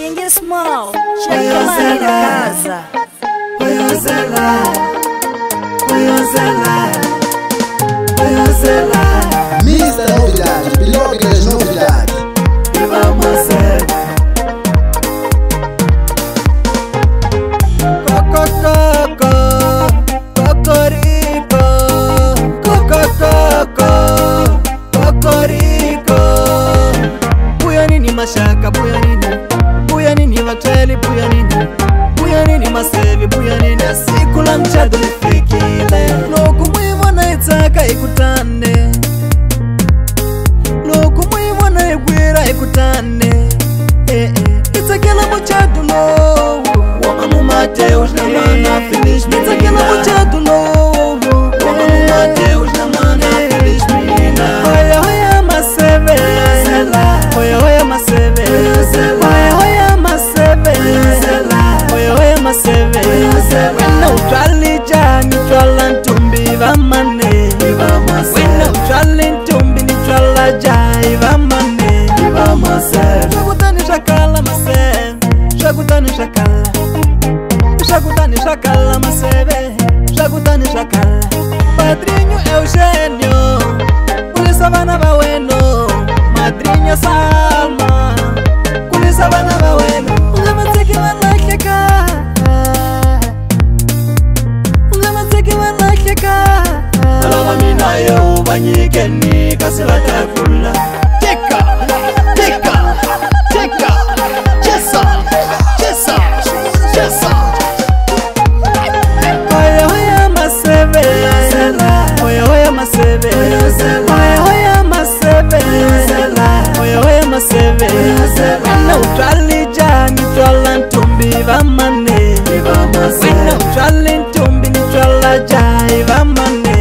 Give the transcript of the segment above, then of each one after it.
King Small, chega lá na casa. Mr. Novidade, piloto das novidades. E vamos ser Coco, Cocorico, Coco, Cocorico. Buyanini mashaka, buyanini vateli, buyanini masevi, buyanini asikula mchado lifikile. Loku muivona itaka ikutane, loku muivona igwira ikutane. Itakela mchado lo wama mumateus na mana finish me. Itakela mchado lo wama mumateus na mana finish me. Hoya maseve, hoya maseve, hoya maseve, hoya maseve. Wena utrali jani trala ntumbi vamane, wena utrali ntumbi ni trala jai vamane. Shakutani shakala maseve, shakutani shakala, shakutani shakala maseve, shakutani shakala. Padrinho Eugênio, kulisa vana vaweno. Madrinha Salma, kulisa vana vaweno. Ungamateki vanakeka, ungamateki vanakeka. Alama minayo banyikeni kasivatakula. Teka, teka, teka, chesa, chesa, chesa. Hoya maseve, hoya maseve, hoya maseve, hoya maseve. Wena utrali jani trala ntumbi vamane, wena utrali ntumbi ni trala jai vamane.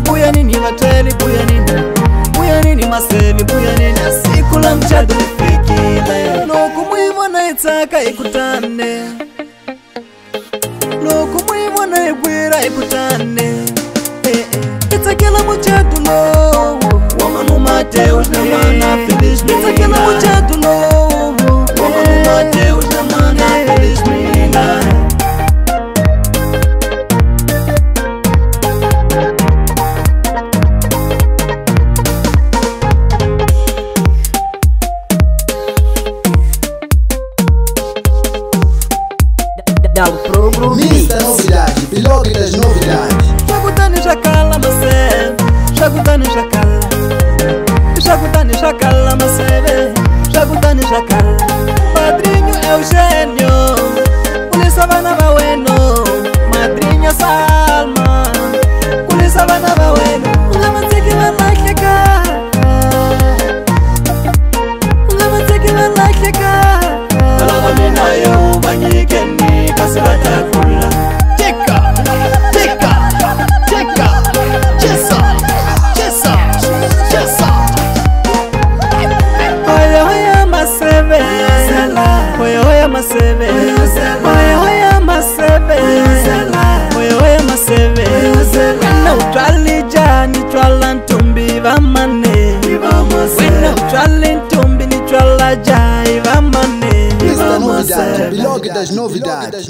Buyanini vateli, buyanini masevi, buyanini asikula mchado lifikile. Loku muivona itaka ikutane, loku muivona igwira ikutane. Itakela mchado lo wama mumateus na mana finish me. Itakela mchado lo wama mumateus na mana finish me. Mr. Novidade, piloto das novidades. Shakutani shakala maseve, shakutani shakala, shakutani shakala maseve, shakutani shakala. Padrinho Eugênio, kulisa vana vaweno. Madrinha Salma, kulisa vana vaweno. Ungamateki vanakeka, ungamateki vanakeka. Alama minayo banyikeni kasivatakula. Teka, teka, teka, chesa, chesa, chesa. Hoya maseve, hoya maseve, hoya maseve, hoya maseve. Wena utrali jani trala ntumbi vamane, wena utrali ntumbi ni trala jai vamane. Mr. Novidade, piloto das novidades.